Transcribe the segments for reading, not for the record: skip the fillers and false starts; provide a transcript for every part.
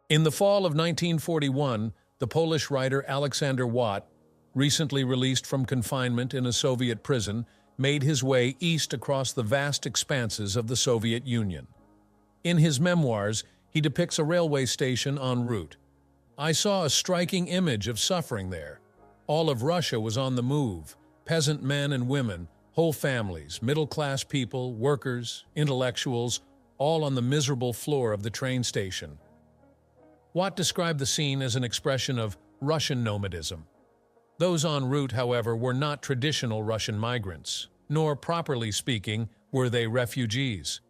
In the fall of 1941, the Polish writer Alexander Watt, recently released from confinement in a Soviet prison, made his way east across the vast expanses of the Soviet Union. In his memoirs, he depicts a railway station en route. "I saw a striking image of suffering there. All of Russia was on the move, peasant men and women, whole families, middle-class people, workers, intellectuals, all on the miserable floor of the train station." Watt described the scene as an expression of Russian nomadism. Those en route, however, were not traditional Russian migrants, nor, properly speaking, were they refugees.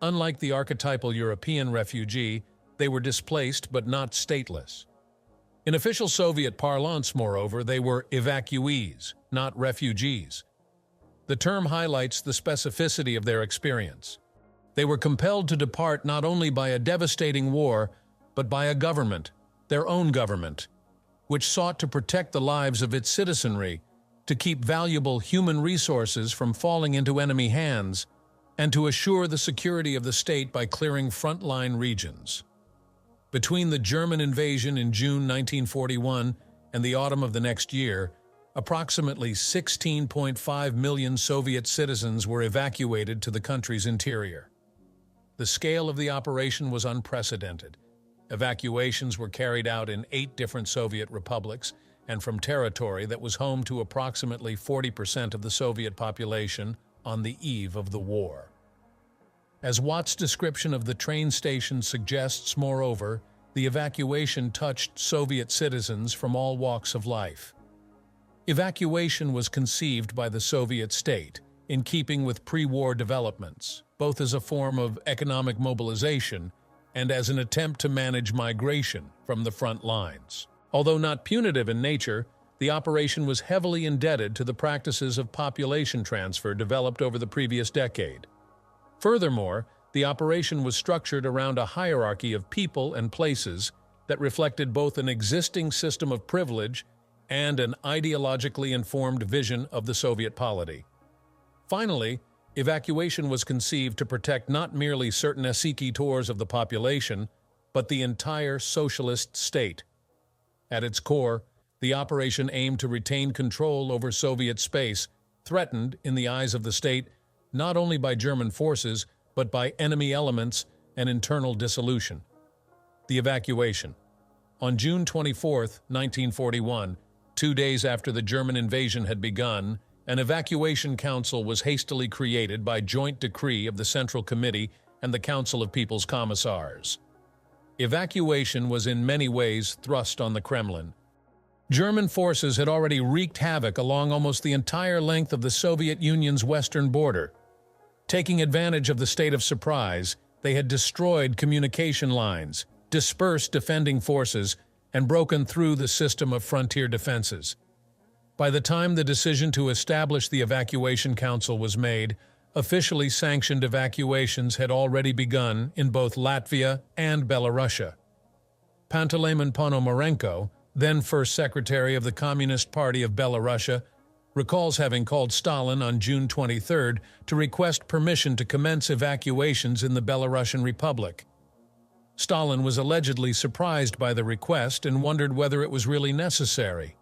Unlike the archetypal European refugee, they were displaced but not stateless. In official Soviet parlance, moreover, they were evacuees, not refugees. The term highlights the specificity of their experience. They were compelled to depart not only by a devastating war, but by a government, their own government, which sought to protect the lives of its citizenry, to keep valuable human resources from falling into enemy hands, and to assure the security of the state by clearing frontline regions. Between the German invasion in June 1941 and the autumn of the next year, approximately 16.5 million Soviet citizens were evacuated to the country's interior. The scale of the operation was unprecedented. Evacuations were carried out in 8 different Soviet republics and from territory that was home to approximately 40% of the Soviet population on the eve of the war. As Watt's description of the train station suggests, moreover, the evacuation touched Soviet citizens from all walks of life. Evacuation was conceived by the Soviet state, in keeping with pre-war developments, both as a form of economic mobilization and as an attempt to manage migration from the front lines. Although not punitive in nature, the operation was heavily indebted to the practices of population transfer developed over the previous decade. Furthermore, the operation was structured around a hierarchy of people and places that reflected both an existing system of privilege and an ideologically informed vision of the Soviet polity. Finally, evacuation was conceived to protect not merely certain esecuitors of the population, but the entire socialist state. At its core, the operation aimed to retain control over Soviet space, threatened, in the eyes of the state, not only by German forces, but by enemy elements and internal dissolution. The evacuation. On June 24, 1941, 2 days after the German invasion had begun, an evacuation council was hastily created by joint decree of the Central Committee and the Council of People's Commissars. Evacuation was in many ways thrust on the Kremlin. German forces had already wreaked havoc along almost the entire length of the Soviet Union's western border. Taking advantage of the state of surprise, they had destroyed communication lines, dispersed defending forces, and broken through the system of frontier defenses. By the time the decision to establish the Evacuation Council was made, officially sanctioned evacuations had already begun in both Latvia and Belarusia. Panteleimon Ponomarenko, then First Secretary of the Communist Party of Belarusia, recalls having called Stalin on June 23 to request permission to commence evacuations in the Belarusian Republic. Stalin was allegedly surprised by the request and wondered whether it was really necessary.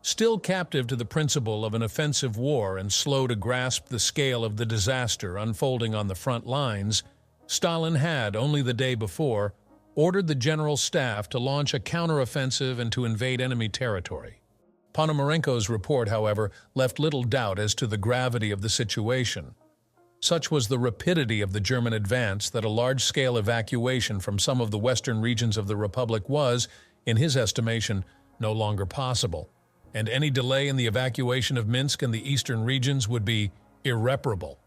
Still captive to the principle of an offensive war and slow to grasp the scale of the disaster unfolding on the front lines, Stalin had, only the day before, ordered the general staff to launch a counteroffensive and to invade enemy territory. Ponomarenko's report, however, left little doubt as to the gravity of the situation. Such was the rapidity of the German advance that a large-scale evacuation from some of the western regions of the Republic was, in his estimation, no longer possible, and any delay in the evacuation of Minsk and the eastern regions would be irreparable.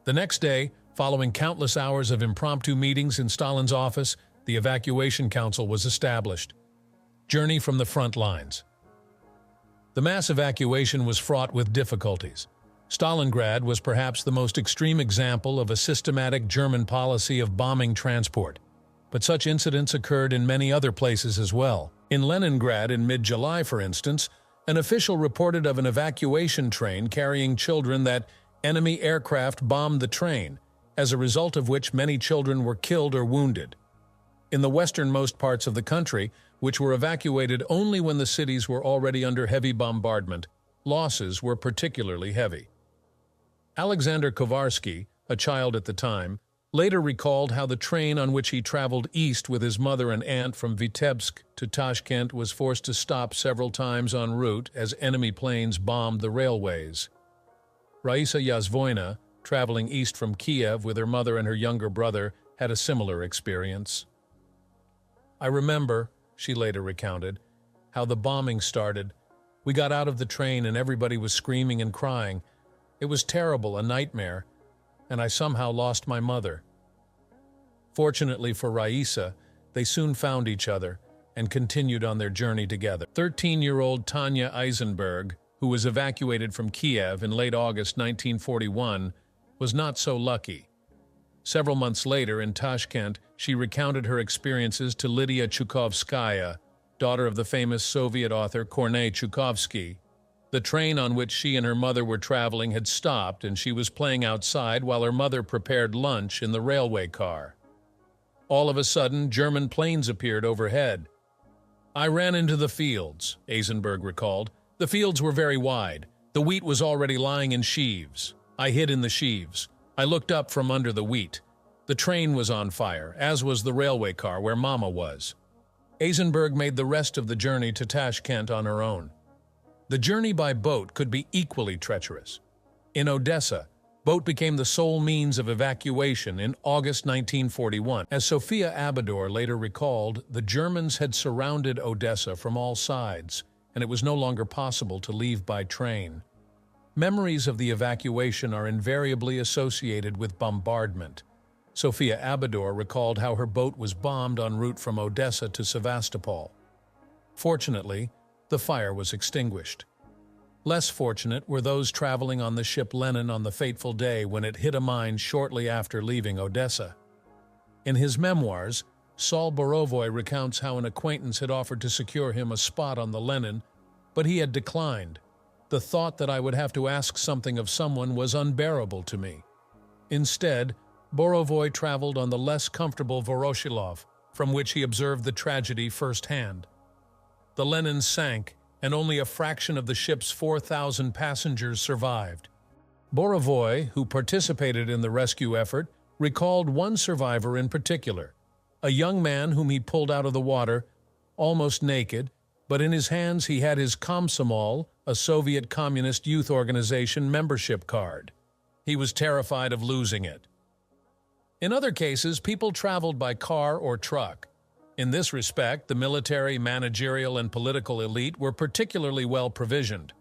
The next day, following countless hours of impromptu meetings in Stalin's office, the Evacuation Council was established. Journey from the front lines. The mass evacuation was fraught with difficulties. Stalingrad was perhaps the most extreme example of a systematic German policy of bombing transport, but such incidents occurred in many other places as well. In Leningrad in mid-July, for instance, an official reported of an evacuation train carrying children that enemy aircraft bombed the train, as a result of which many children were killed or wounded. In the westernmost parts of the country, which were evacuated only when the cities were already under heavy bombardment, losses were particularly heavy. Alexander Kowarski, a child at the time, later recalled how the train on which he traveled east with his mother and aunt from Vitebsk to Tashkent was forced to stop several times en route as enemy planes bombed the railways. Raisa Yazvoina, traveling east from Kiev with her mother and her younger brother, had a similar experience. "I remember," she later recounted, "how the bombing started. We got out of the train and everybody was screaming and crying. It was terrible, a nightmare, and I somehow lost my mother." Fortunately for Raisa, they soon found each other and continued on their journey together. 13-year-old Tanya Eisenberg, who was evacuated from Kiev in late August 1941, was not so lucky. Several months later, in Tashkent, she recounted her experiences to Lydia Chukovskaya, daughter of the famous Soviet author Kornei Chukovsky. The train on which she and her mother were traveling had stopped, and she was playing outside while her mother prepared lunch in the railway car. All of a sudden, German planes appeared overhead. "I ran into the fields," Eisenberg recalled. "The fields were very wide. The wheat was already lying in sheaves. I hid in the sheaves. I looked up from under the wheat. The train was on fire, as was the railway car where Mama was." Eisenberg made the rest of the journey to Tashkent on her own. The journey by boat could be equally treacherous. In Odessa, boat became the sole means of evacuation in August 1941. As Sofia Abador later recalled, the Germans had surrounded Odessa from all sides, and it was no longer possible to leave by train. Memories of the evacuation are invariably associated with bombardment. Sofia Abador recalled how her boat was bombed en route from Odessa to Sevastopol. Fortunately, the fire was extinguished. Less fortunate were those traveling on the ship Lenin on the fateful day when it hit a mine shortly after leaving Odessa. In his memoirs, Saul Borovoy recounts how an acquaintance had offered to secure him a spot on the Lenin, but he had declined. "The thought that I would have to ask something of someone was unbearable to me." Instead, Borovoy traveled on the less comfortable Voroshilov, from which he observed the tragedy firsthand. The Lenin sank, and only a fraction of the ship's 4,000 passengers survived. Borovoy, who participated in the rescue effort, recalled one survivor in particular, a young man whom he pulled out of the water, almost naked, but in his hands he had his Komsomol, a Soviet Communist youth organization membership card. He was terrified of losing it. In other cases, people traveled by car or truck. In this respect, the military, managerial, and political elite were particularly well provisioned.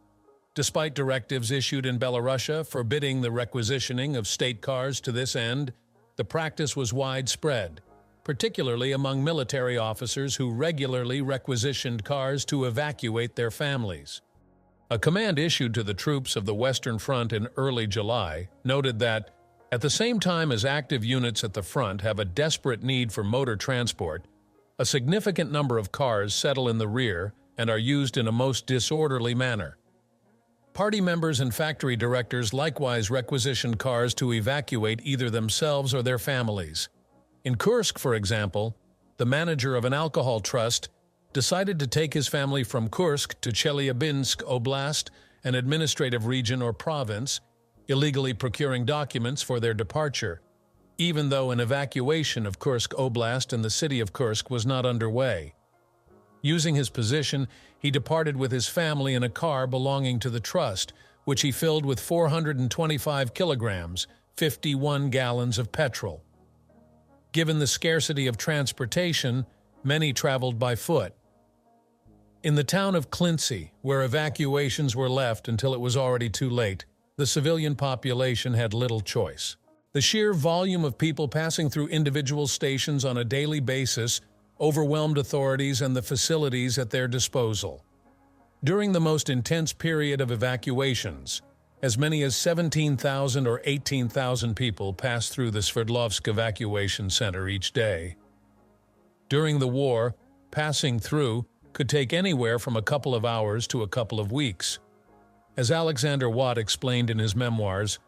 Despite directives issued in Belarusia forbidding the requisitioning of state cars to this end, the practice was widespread, particularly among military officers who regularly requisitioned cars to evacuate their families. A command issued to the troops of the Western Front in early July noted that, at the same time as active units at the front have a desperate need for motor transport, a significant number of cars settle in the rear and are used in a most disorderly manner. Party members and factory directors likewise requisitioned cars to evacuate either themselves or their families. In Kursk, for example, the manager of an alcohol trust decided to take his family from Kursk to Chelyabinsk Oblast, an administrative region or province, illegally procuring documents for their departure, even though an evacuation of Kursk Oblast and the city of Kursk was not underway. Using his position, he departed with his family in a car belonging to the trust, which he filled with 425 kilograms, 51 gallons of petrol. Given the scarcity of transportation, many traveled by foot. In the town of Klintsy, where evacuations were left until it was already too late, the civilian population had little choice. The sheer volume of people passing through individual stations on a daily basis overwhelmed authorities and the facilities at their disposal. During the most intense period of evacuations, as many as 17,000 or 18,000 people passed through the Sverdlovsk evacuation center each day. During the war, passing through could take anywhere from a couple of hours to a couple of weeks. As Alexander Watt explained in his memoirs,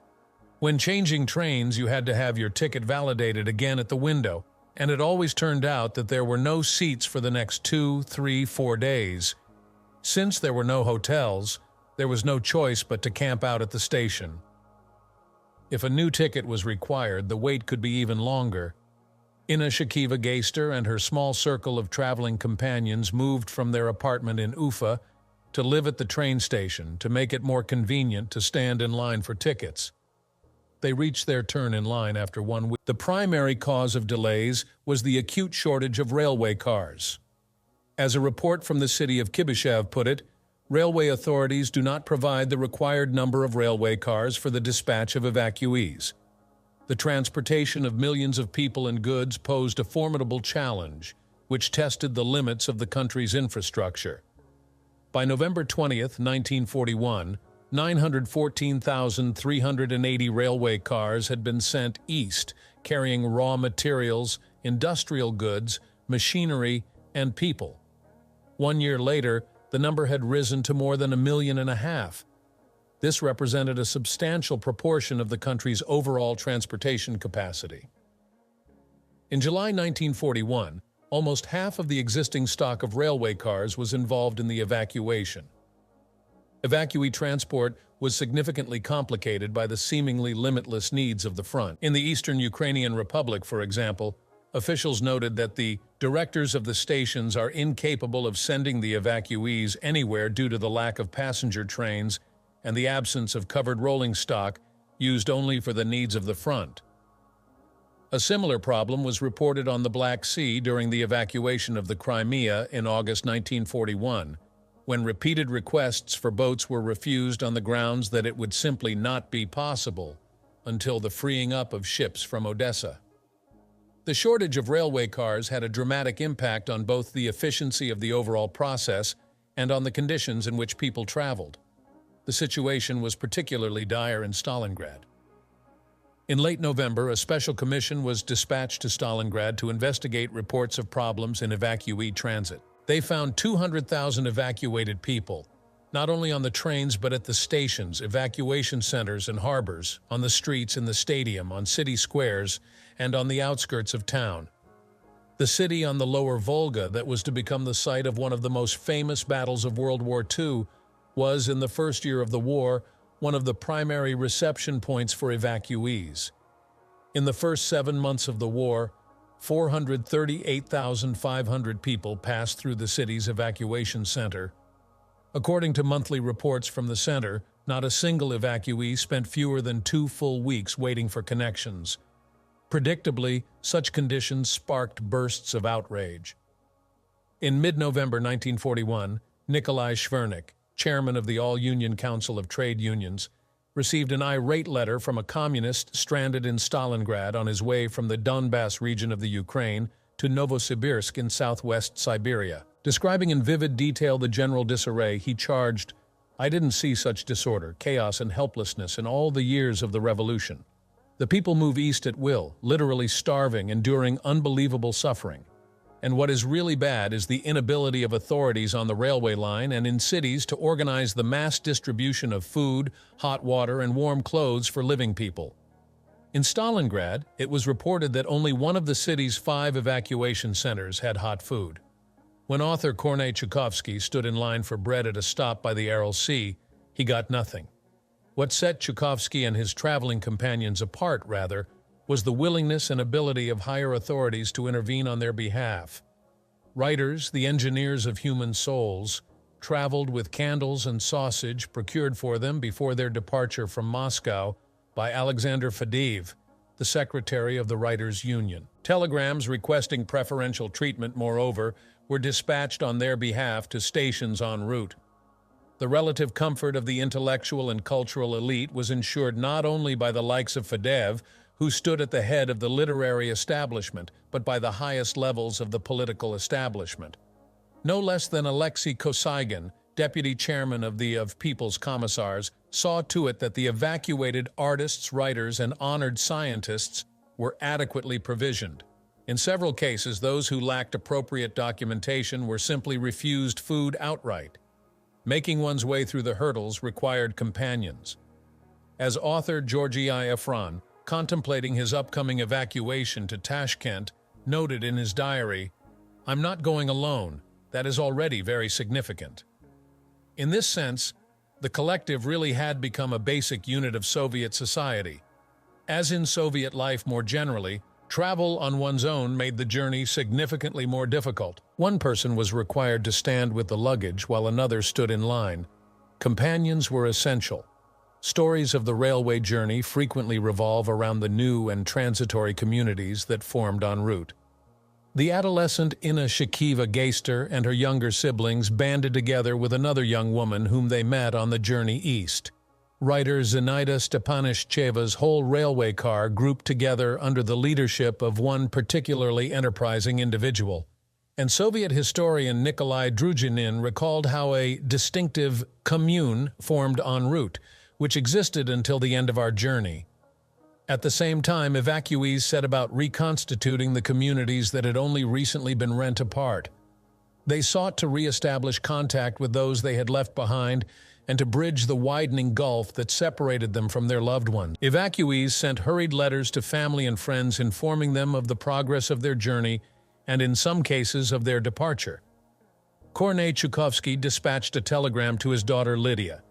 when changing trains, you had to have your ticket validated again at the window, and it always turned out that there were no seats for the next 2, 3, 4 days. Since there were no hotels, there was no choice but to camp out at the station. If a new ticket was required, the wait could be even longer. Ina Shakiva Geister and her small circle of traveling companions moved from their apartment in Ufa to live at the train station to make it more convenient to stand in line for tickets. They reached their turn in line after 1 week. The primary cause of delays was the acute shortage of railway cars. As a report from the city of Kibyshev put it, railway authorities do not provide the required number of railway cars for the dispatch of evacuees. The transportation of millions of people and goods posed a formidable challenge, which tested the limits of the country's infrastructure. By November 20, 1941, 914,380 railway cars had been sent east, carrying raw materials, industrial goods, machinery, and people. 1 year later, the number had risen to more than 1.5 million. This represented a substantial proportion of the country's overall transportation capacity. In July 1941, almost half of the existing stock of railway cars was involved in the evacuation. Evacuee transport was significantly complicated by the seemingly limitless needs of the front. In the eastern Ukrainian Republic, for example, officials noted that the directors of the stations are incapable of sending the evacuees anywhere due to the lack of passenger trains and the absence of covered rolling stock used only for the needs of the front. A similar problem was reported on the Black Sea during the evacuation of the Crimea in August 1941, when repeated requests for boats were refused on the grounds that it would simply not be possible until the freeing up of ships from Odessa. The shortage of railway cars had a dramatic impact on both the efficiency of the overall process and on the conditions in which people traveled. The situation was particularly dire in Stalingrad. In late November, a special commission was dispatched to Stalingrad to investigate reports of problems in evacuee transit. They found 200,000 evacuated people, not only on the trains but at the stations, evacuation centers and harbors, on the streets, in the stadium, on city squares, and on the outskirts of town. The city on the lower Volga that was to become the site of one of the most famous battles of World War II was, in the first year of the war, one of the primary reception points for evacuees. In the first 7 months of the war, 438,500 people passed through the city's evacuation center. According to monthly reports from the center, not a single evacuee spent fewer than 2 full weeks waiting for connections. Predictably, such conditions sparked bursts of outrage. In mid-November 1941, Nikolai Shvernik, chairman of the All-Union Council of Trade Unions, received an irate letter from a communist stranded in Stalingrad on his way from the Donbass region of the Ukraine to Novosibirsk in southwest Siberia. Describing in vivid detail the general disarray, he charged, "I didn't see such disorder, chaos, and helplessness in all the years of the revolution. The people move east at will, literally starving, enduring unbelievable suffering. And what is really bad is the inability of authorities on the railway line and in cities to organize the mass distribution of food, hot water, and warm clothes for living people." In Stalingrad, it was reported that only one of the city's 5 evacuation centers had hot food. When author Kornei Chukovsky stood in line for bread at a stop by the Aral Sea, he got nothing. What set Chukovsky and his traveling companions apart, rather, was the willingness and ability of higher authorities to intervene on their behalf. Writers, the engineers of human souls, traveled with candles and sausage procured for them before their departure from Moscow by Alexander Fadeev, the secretary of the Writers' Union. Telegrams requesting preferential treatment, moreover, were dispatched on their behalf to stations en route. The relative comfort of the intellectual and cultural elite was ensured not only by the likes of Fadeev, who stood at the head of the literary establishment, but by the highest levels of the political establishment. No less than Alexei Kosygin, deputy chairman of the People's Commissars, saw to it that the evacuated artists, writers, and honored scientists were adequately provisioned. In several cases, those who lacked appropriate documentation were simply refused food outright. Making one's way through the hurdles required companions. As author Georgi Efron, contemplating his upcoming evacuation to Tashkent, noted in his diary, "I'm not going alone. That is already very significant." In this sense, the collective really had become a basic unit of Soviet society. As in Soviet life more generally, travel on one's own made the journey significantly more difficult. One person was required to stand with the luggage while another stood in line. Companions were essential. Stories of the railway journey frequently revolve around the new and transitory communities that formed en route. The adolescent Inna Shakiva Geister and her younger siblings banded together with another young woman whom they met on the journey east. Writer Zinaida Stepanishcheva's whole railway car grouped together under the leadership of one particularly enterprising individual. And Soviet historian Nikolai Druzhinin recalled how a distinctive commune formed en route, which existed until the end of our journey. At the same time, evacuees set about reconstituting the communities that had only recently been rent apart. They sought to re-establish contact with those they had left behind and to bridge the widening gulf that separated them from their loved ones. Evacuees sent hurried letters to family and friends informing them of the progress of their journey and, in some cases, of their departure. Kornei Chukovsky dispatched a telegram to his daughter Lydia,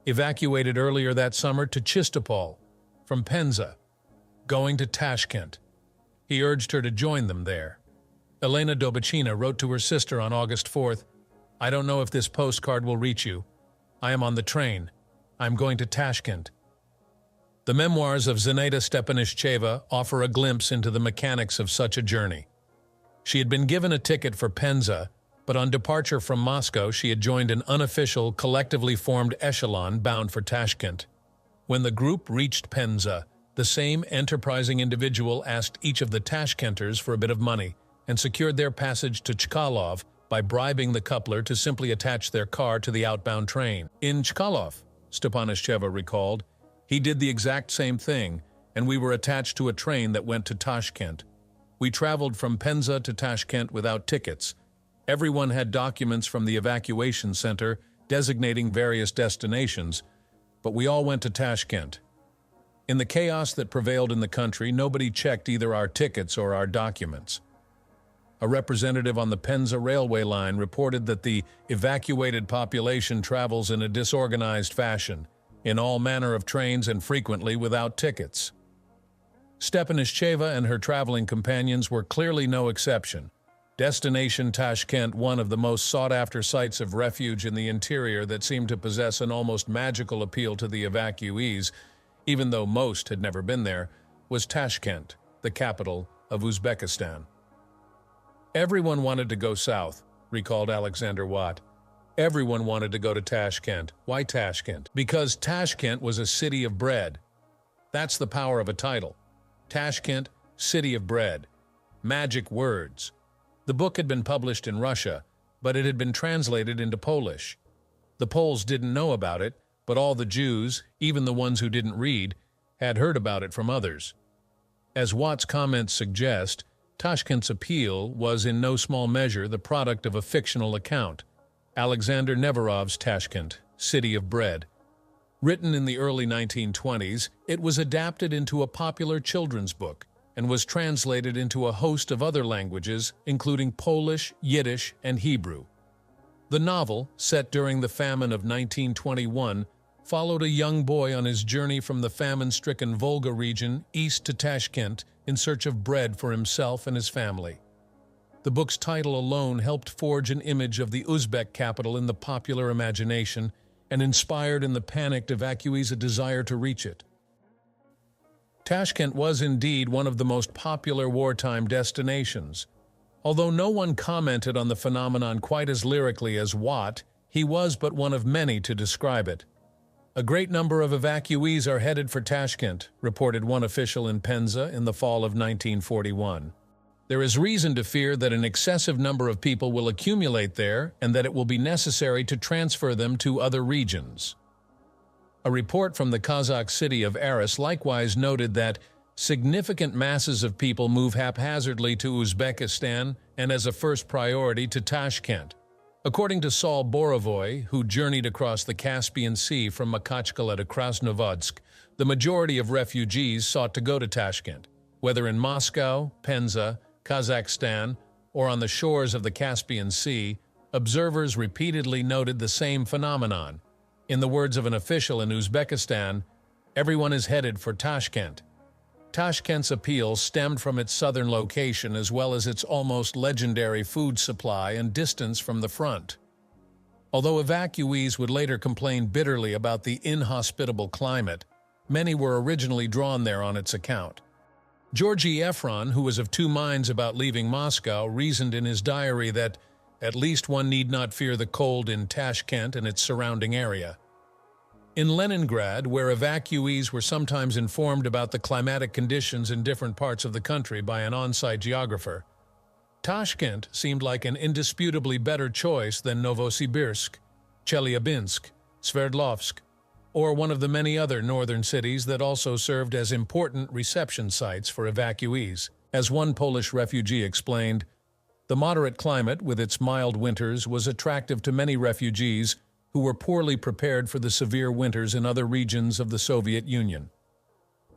evacuated earlier that summer to Chistopol from Penza, going to Tashkent. He urged her to join them there. Elena Dobachina wrote to her sister on August 4th, "I don't know if this postcard will reach you. I am on the train. I am going to Tashkent." The memoirs of Zinaida Stepanishcheva offer a glimpse into the mechanics of such a journey. She had been given a ticket for Penza, but on departure from Moscow she had joined an unofficial, collectively formed echelon bound for Tashkent. When the group reached Penza, the same enterprising individual asked each of the Tashkenters for a bit of money and secured their passage to Chkalov by bribing the coupler to simply attach their car to the outbound train. "In Chkalov," Stepanishcheva recalled, "he did the exact same thing, and we were attached to a train that went to Tashkent. We traveled from Penza to Tashkent without tickets. Everyone had documents from the evacuation center designating various destinations, but we all went to Tashkent. In the chaos that prevailed in the country, nobody checked either our tickets or our documents." A representative on the Penza railway line reported that the evacuated population travels in a disorganized fashion, in all manner of trains and frequently without tickets. Stepanishcheva and her traveling companions were clearly no exception. Destination Tashkent, one of the most sought-after sites of refuge in the interior that seemed to possess an almost magical appeal to the evacuees, even though most had never been there, was Tashkent, the capital of Uzbekistan. "Everyone wanted to go south," recalled Alexander Watt. "Everyone wanted to go to Tashkent. Why Tashkent? Because Tashkent was a city of bread. That's the power of a title. Tashkent, City of Bread. Magic words. The book had been published in Russia, but it had been translated into Polish. The Poles didn't know about it, but all the Jews, even the ones who didn't read, had heard about it from others. As Watt's comments suggest, Tashkent's appeal was in no small measure the product of a fictional account, Alexander Neverov's Tashkent, City of Bread. Written in the early 1920s, it was adapted into a popular children's book and was translated into a host of other languages, including Polish, Yiddish, and Hebrew. The novel, set during the famine of 1921, followed a young boy on his journey from the famine-stricken Volga region east to Tashkent in search of bread for himself and his family. The book's title alone helped forge an image of the Uzbek capital in the popular imagination and inspired in the panicked evacuees a desire to reach it. Tashkent was indeed one of the most popular wartime destinations. Although no one commented on the phenomenon quite as lyrically as Watt, he was but one of many to describe it. "A great number of evacuees are headed for Tashkent," reported one official in Penza in the fall of 1941. "There is reason to fear that an excessive number of people will accumulate there and that it will be necessary to transfer them to other regions." A report from the Kazakh city of Aras likewise noted that significant masses of people move haphazardly to Uzbekistan and as a first priority to Tashkent. According to Saul Borovoy, who journeyed across the Caspian Sea from Makhachkala to Krasnovodsk, the majority of refugees sought to go to Tashkent, whether in Moscow, Penza, Kazakhstan, or on the shores of the Caspian Sea, observers repeatedly noted the same phenomenon. In the words of an official in Uzbekistan, everyone is headed for Tashkent. Tashkent's appeal stemmed from its southern location as well as its almost legendary food supply and distance from the front. Although evacuees would later complain bitterly about the inhospitable climate, many were originally drawn there on its account. Georgy Efron, who was of two minds about leaving Moscow, reasoned in his diary that at least one need not fear the cold in Tashkent and its surrounding area. In Leningrad, where evacuees were sometimes informed about the climatic conditions in different parts of the country by an on-site geographer, Tashkent seemed like an indisputably better choice than Novosibirsk, Chelyabinsk, Sverdlovsk, or one of the many other northern cities that also served as important reception sites for evacuees. As one Polish refugee explained, the moderate climate with its mild winters was attractive to many refugees who were poorly prepared for the severe winters in other regions of the Soviet Union.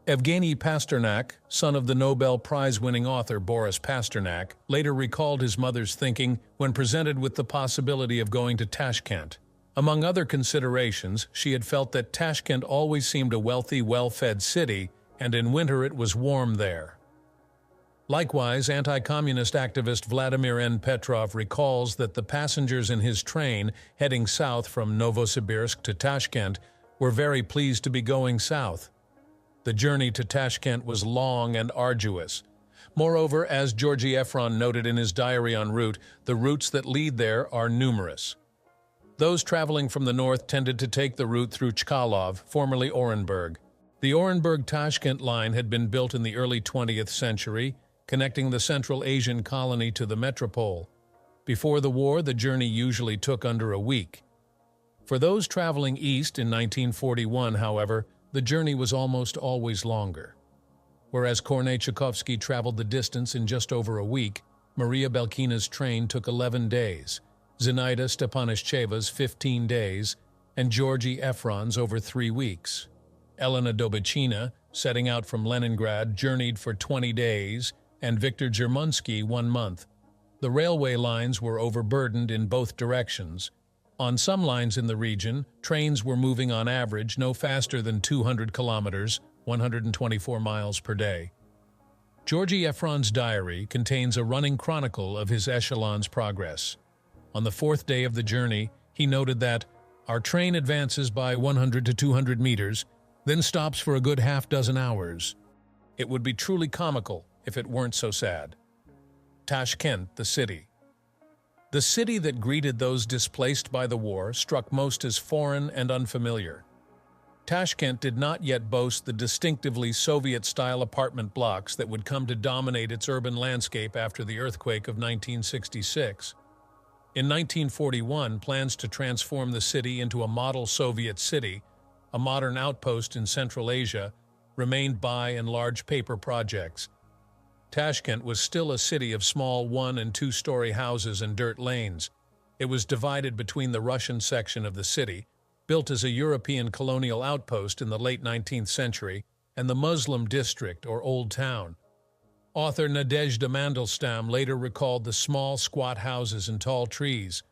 Evgeny Pasternak, son of the Nobel Prize-winning author Boris Pasternak, later recalled his mother's thinking when presented with the possibility of going to Tashkent. Among other considerations, she had felt that Tashkent always seemed a wealthy, well-fed city, and in winter it was warm there. Likewise, anti-communist activist Vladimir N. Petrov recalls that the passengers in his train heading south from Novosibirsk to Tashkent were very pleased to be going south. The journey to Tashkent was long and arduous. Moreover, as Georgy Efron noted in his diary en route, the routes that lead there are numerous. Those traveling from the north tended to take the route through Chkalov, formerly Orenburg. The Orenburg-Tashkent line had been built in the early 20th century, connecting the Central Asian colony to the metropole. Before the war, the journey usually took under a week. For those traveling east in 1941, however, the journey was almost always longer. Whereas Kornei Chukovsky traveled the distance in just over a week, Maria Belkina's train took 11 days, Zinaida Stepanishcheva's 15 days, and Georgy Efron's over 3 weeks. Elena Dobachina, setting out from Leningrad, journeyed for 20 days, and Viktor Germunsky 1 month. The railway lines were overburdened in both directions. On some lines in the region, trains were moving on average no faster than 200 kilometers, 124 miles per day. Georgy Efron's diary contains a running chronicle of his echelon's progress. On the 4th day of the journey, he noted that our train advances by 100 to 200 meters, then stops for a good half-dozen hours. It would be truly comical if it weren't so sad. Tashkent, the city. The city that greeted those displaced by the war struck most as foreign and unfamiliar. Tashkent did not yet boast the distinctively Soviet-style apartment blocks that would come to dominate its urban landscape after the earthquake of 1966. In 1941, plans to transform the city into a model Soviet city, a modern outpost in Central Asia, remained by and large paper projects. Tashkent was still a city of small 1- and 2-story houses and dirt lanes. It was divided between the Russian section of the city, built as a European colonial outpost in the late 19th century, and the Muslim district or Old Town. Author Nadezhda Mandelstam later recalled the small, squat houses and tall trees,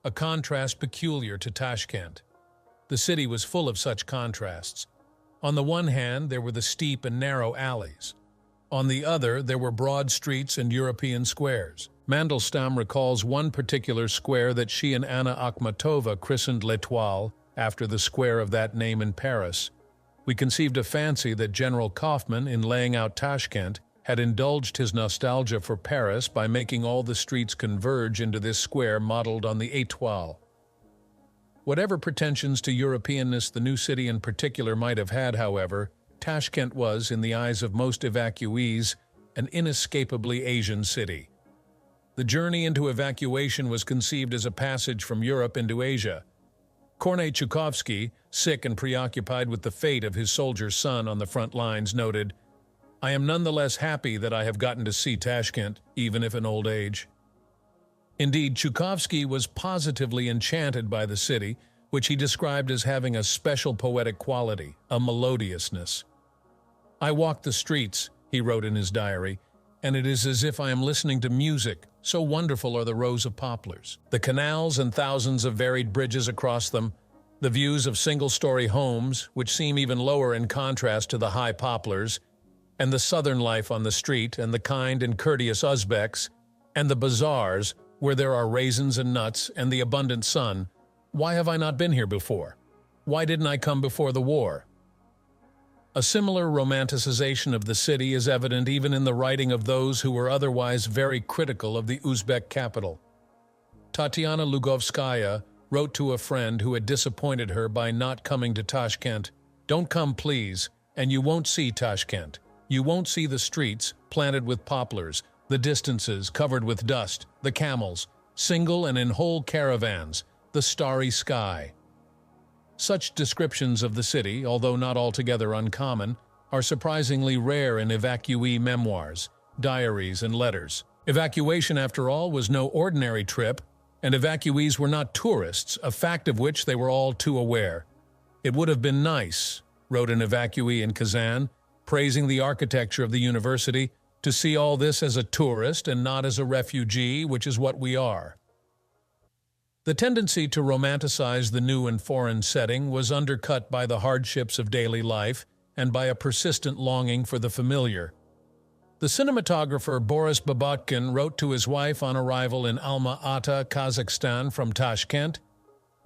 a contrast peculiar to Tashkent. The city was full of such contrasts. On the one hand, there were the steep and narrow alleys. On the other, there were broad streets and European squares. Mandelstam recalls one particular square that she and Anna Akhmatova christened L'Étoile, after the square of that name in Paris. We conceived a fancy that General Kaufmann, in laying out Tashkent, had indulged his nostalgia for Paris by making all the streets converge into this square modeled on the Étoile. Whatever pretensions to Europeanness the new city in particular might have had, however, Tashkent was, in the eyes of most evacuees, an inescapably Asian city. The journey into evacuation was conceived as a passage from Europe into Asia. Kornei Chukovsky, sick and preoccupied with the fate of his soldier son on the front lines, noted, "I am nonetheless happy that I have gotten to see Tashkent, even if in old age." Indeed, Chukovsky was positively enchanted by the city, which he described as having a special poetic quality, a melodiousness. "I walked the streets," he wrote in his diary, and it is as if I am listening to music, so wonderful are the rows of poplars. The canals and thousands of varied bridges across them, the views of single-story homes, which seem even lower in contrast to the high poplars, and the southern life on the street, and the kind and courteous Uzbeks, and the bazaars, where there are raisins and nuts, and the abundant sun. Why have I not been here before? Why didn't I come before the war? A similar romanticization of the city is evident even in the writing of those who were otherwise very critical of the Uzbek capital. Tatiana Lugovskaya wrote to a friend who had disappointed her by not coming to Tashkent, "Don't come, please, and you won't see Tashkent. You won't see the streets planted with poplars, the distances covered with dust, the camels, single and in whole caravans, the starry sky." Such descriptions of the city, although not altogether uncommon, are surprisingly rare in Evacuee memoirs, diaries, and letters. Evacuation, after all, was no ordinary trip, and evacuees were not tourists, a fact of which they were all too aware. "It would have been nice," wrote an evacuee in Kazan, praising the architecture of the university, "to see all this as a tourist and not as a refugee, which is what we are." The tendency to romanticize the new and foreign setting was undercut by the hardships of daily life and by a persistent longing for the familiar. The cinematographer Boris Babotkin wrote to his wife on arrival in Alma-Ata, Kazakhstan from Tashkent,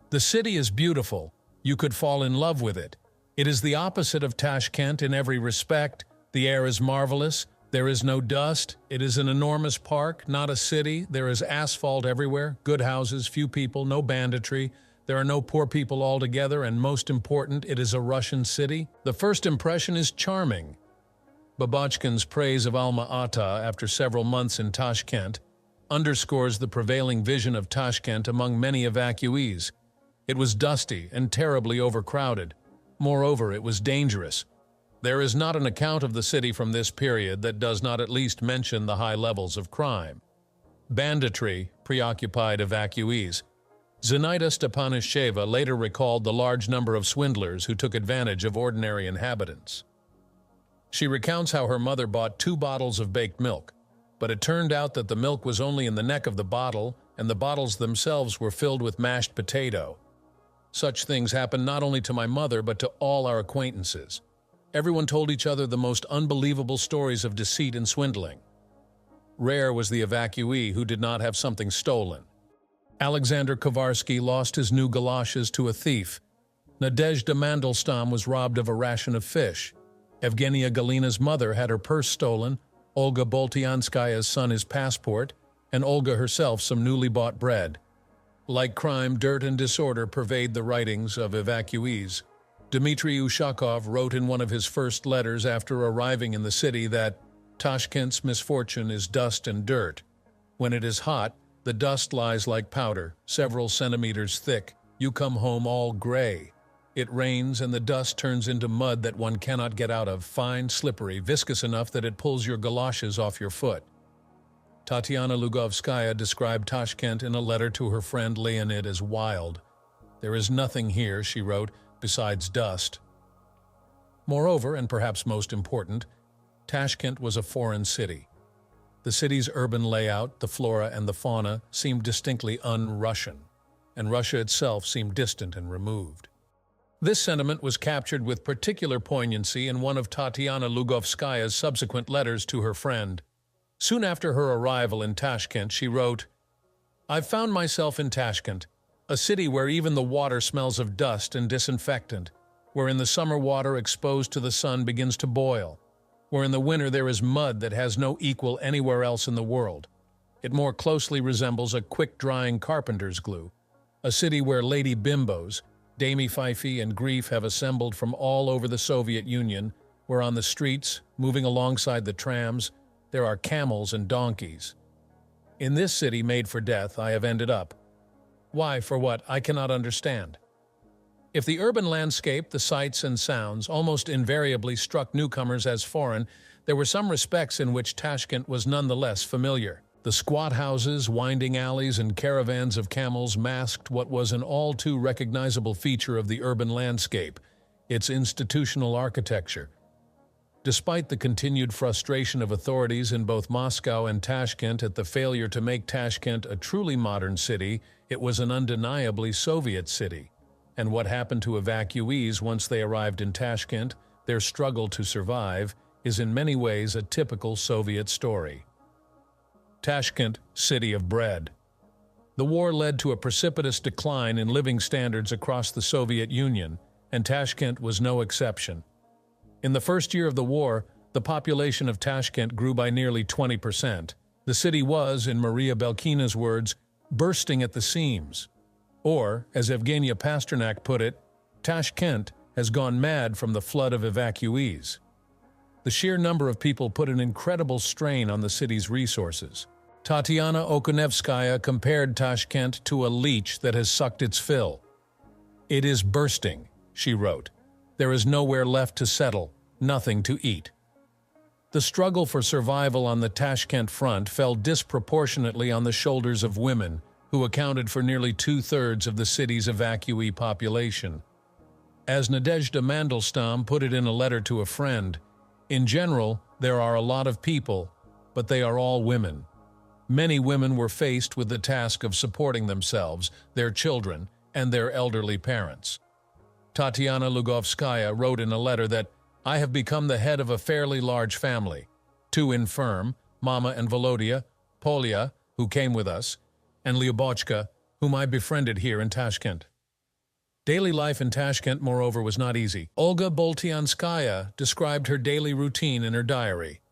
"The city is beautiful. You could fall in love with it. It is the opposite of Tashkent in every respect. The air is marvelous. There is no dust. It is an enormous park, not a city. There is asphalt everywhere, good houses, few people, no banditry. There are no poor people altogether, and most important, it is a Russian city. The first impression is charming." Babotkin's praise of Alma-Ata after several months in Tashkent underscores the prevailing vision of Tashkent among many evacuees. It was dusty and terribly overcrowded. Moreover, it was dangerous. There is not an account of the city from this period that does not at least mention the high levels of crime. Banditry preoccupied evacuees. Zinaida Stepanisheva later recalled the large number of swindlers who took advantage of ordinary inhabitants. She recounts how her mother bought 2 bottles of baked milk, but it turned out that the milk was only in the neck of the bottle, and the bottles themselves were filled with mashed potato. Such things happened not only to my mother, but to all our acquaintances. Everyone told each other the most unbelievable stories of deceit and swindling. Rare was the evacuee who did not have something stolen. Alexander Kovarsky lost his new galoshes to a thief. Nadezhda Mandelstam was robbed of a ration of fish. Evgenia Galina's mother had her purse stolen, Olga Boltianskaya's son his passport, and Olga herself some newly bought bread. Like crime, dirt and disorder pervade the writings of evacuees. Dmitry Ushakov wrote in one of his first letters after arriving in the city that Tashkent's misfortune is dust and dirt. When it is hot, the dust lies like powder, several centimeters thick. You come home all gray. It rains and the dust turns into mud that one cannot get out of, fine, slippery, viscous enough that it pulls your galoshes off your foot. Tatiana Lugovskaya described Tashkent in a letter to her friend Leonid as wild. "There is nothing here," she wrote, "besides dust." Moreover, and perhaps most important, Tashkent was a foreign city. The city's urban layout, the flora and the fauna, seemed distinctly un-Russian, and Russia itself seemed distant and removed. This sentiment was captured with particular poignancy in one of Tatiana Lugovskaya's subsequent letters to her friend. Soon after her arrival in Tashkent, she wrote, "I've found myself in Tashkent, a city where even the water smells of dust and disinfectant, where in the summer water exposed to the sun begins to boil, where in the winter there is mud that has no equal anywhere else in the world. It more closely resembles a quick-drying carpenter's glue, a city where lady bimbos, Dami Fifi and Grief have assembled from all over the Soviet Union, where on the streets, moving alongside the trams, there are camels and donkeys. In this city made for death I have ended up. Why, for what, I cannot understand." If the urban landscape, the sights and sounds, almost invariably struck newcomers as foreign, there were some respects in which Tashkent was nonetheless familiar. The squat houses, winding alleys, and caravans of camels masked what was an all-too recognizable feature of the urban landscape, its institutional architecture. Despite the continued frustration of authorities in both Moscow and Tashkent at the failure to make Tashkent a truly modern city, it was an undeniably Soviet city. And what happened to evacuees once they arrived in Tashkent, their struggle to survive, is in many ways a typical Soviet story. Tashkent, city of bread. The war led to a precipitous decline in living standards across the Soviet Union, and Tashkent was no exception. In the first year of the war, the population of Tashkent grew by nearly 20%. The city was, in Maria Belkina's words, bursting at the seams. Or, as Evgenia Pasternak put it, Tashkent has gone mad from the flood of evacuees. The sheer number of people put an incredible strain on the city's resources. Tatiana Okunevskaya compared Tashkent to a leech that has sucked its fill. "It is bursting," she wrote. "There is nowhere left to settle, nothing to eat." The struggle for survival on the Tashkent front fell disproportionately on the shoulders of women, who accounted for nearly 2/3 of the city's evacuee population. As Nadezhda Mandelstam put it in a letter to a friend, "In general, there are a lot of people, but they are all women." Many women were faced with the task of supporting themselves, their children, and their elderly parents. Tatiana Lugovskaya wrote in a letter that, "I have become the head of a fairly large family. 2 infirm, Mama and Volodya, Polya, who came with us, and Lyubochka, whom I befriended here in Tashkent." Daily life in Tashkent, moreover, was not easy. Olga Boltianskaya described her daily routine in her diary.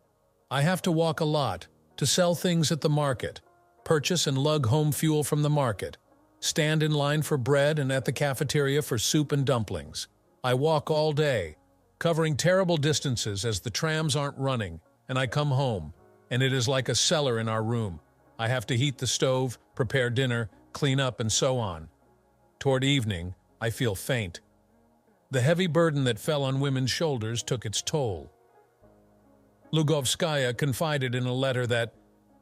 "I have to walk a lot, to sell things at the market, purchase and lug home fuel from the market, stand in line for bread and at the cafeteria for soup and dumplings. I walk all day, covering terrible distances as the trams aren't running, and I come home, and it is like a cellar in our room. I have to heat the stove, prepare dinner, clean up, and so on. Toward evening, I feel faint." The heavy burden that fell on women's shoulders took its toll. Lugovskaya confided in a letter that,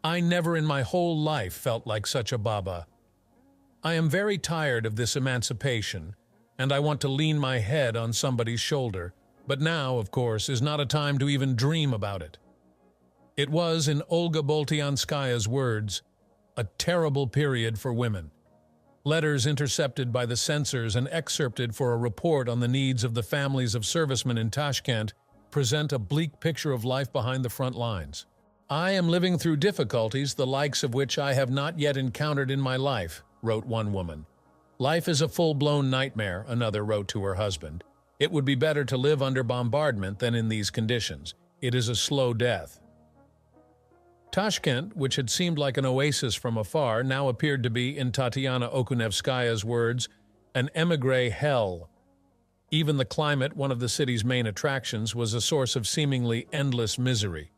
"I never in my whole life felt like such a baba. I am very tired of this emancipation, and I want to lean my head on somebody's shoulder, but now, of course, is not a time to even dream about it." It was, in Olga Boltianskaya's words, a terrible period for women. Letters intercepted by the censors and excerpted for a report on the needs of the families of servicemen in Tashkent present a bleak picture of life behind the front lines. "I am living through difficulties the likes of which I have not yet encountered in my life," wrote one woman. "Life is a full-blown nightmare," another wrote to her husband. "It would be better to live under bombardment than in these conditions. It is a slow death." Tashkent, which had seemed like an oasis from afar, now appeared to be, in Tatiana Okunevskaya's words, an émigré hell. Even the climate, one of the city's main attractions, was a source of seemingly endless misery.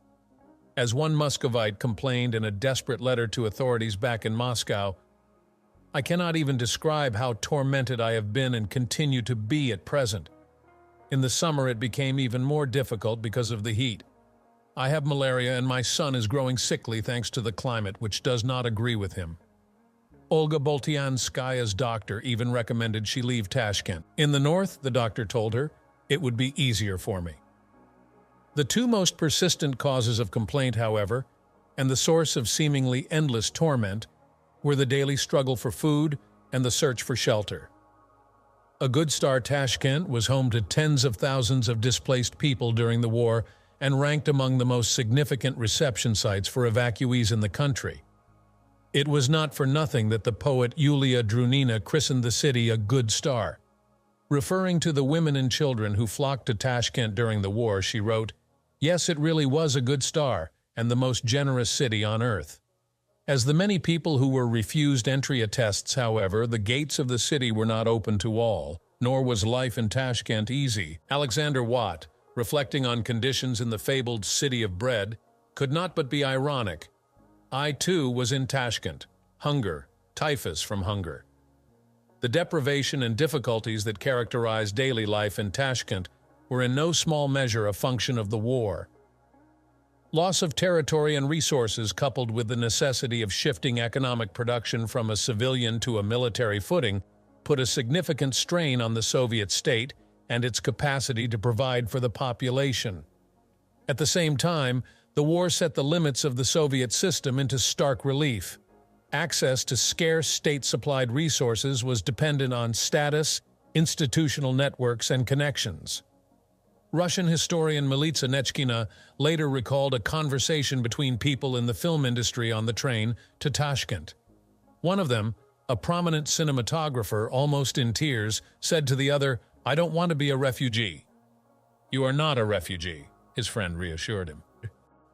As one Muscovite complained in a desperate letter to authorities back in Moscow, "I cannot even describe how tormented I have been and continue to be at present. In the summer it became even more difficult because of the heat. I have malaria and my son is growing sickly thanks to the climate, which does not agree with him." Olga Boltianskaya's doctor even recommended she leave Tashkent. "In the north," the doctor told her, "it would be easier for me." The two most persistent causes of complaint, however, and the source of seemingly endless torment, were the daily struggle for food and the search for shelter. A good star, Tashkent was home to tens of thousands of displaced people during the war and ranked among the most significant reception sites for evacuees in the country. It was not for nothing that the poet Yulia Drunina christened the city a good star. Referring to the women and children who flocked to Tashkent during the war, she wrote, "Yes, it really was a good star, and the most generous city on earth." As the many people who were refused entry attests, however, the gates of the city were not open to all, nor was life in Tashkent easy. Alexander Watt, reflecting on conditions in the fabled City of Bread, could not but be ironic. "I, too, was in Tashkent. Hunger, typhus from hunger." The deprivation and difficulties that characterized daily life in Tashkent were in no small measure a function of the war. Loss of territory and resources, coupled with the necessity of shifting economic production from a civilian to a military footing, put a significant strain on the Soviet state and its capacity to provide for the population. At the same time, the war set the limits of the Soviet system into stark relief. Access to scarce state-supplied resources was dependent on status, institutional networks, and connections. Russian historian Milica Nechkina later recalled a conversation between people in the film industry on the train to Tashkent. One of them, a prominent cinematographer almost in tears, said to the other, "I don't want to be a refugee." "You are not a refugee," his friend reassured him.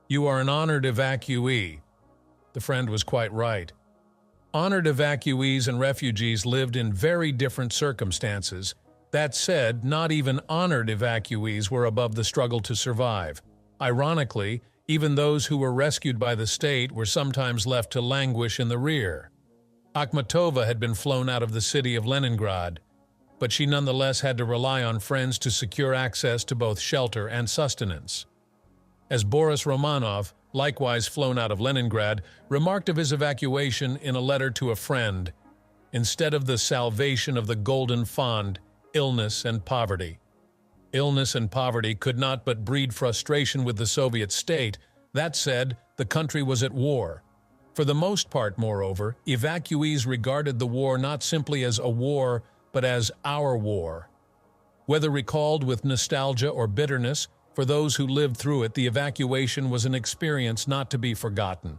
"You are an honored evacuee." The friend was quite right. Honored evacuees and refugees lived in very different circumstances. That said, not even honored evacuees were above the struggle to survive. Ironically, even those who were rescued by the state were sometimes left to languish in the rear. Akhmatova had been flown out of the city of Leningrad, but she nonetheless had to rely on friends to secure access to both shelter and sustenance. As Boris Romanov, likewise flown out of Leningrad, remarked of his evacuation in a letter to a friend, "Instead of the salvation of the golden fond, illness and poverty." Illness and poverty could not but breed frustration with the Soviet state. That said, the country was at war. For the most part, moreover, evacuees regarded the war not simply as a war, but as our war. Whether recalled with nostalgia or bitterness, for those who lived through it, the evacuation was an experience not to be forgotten.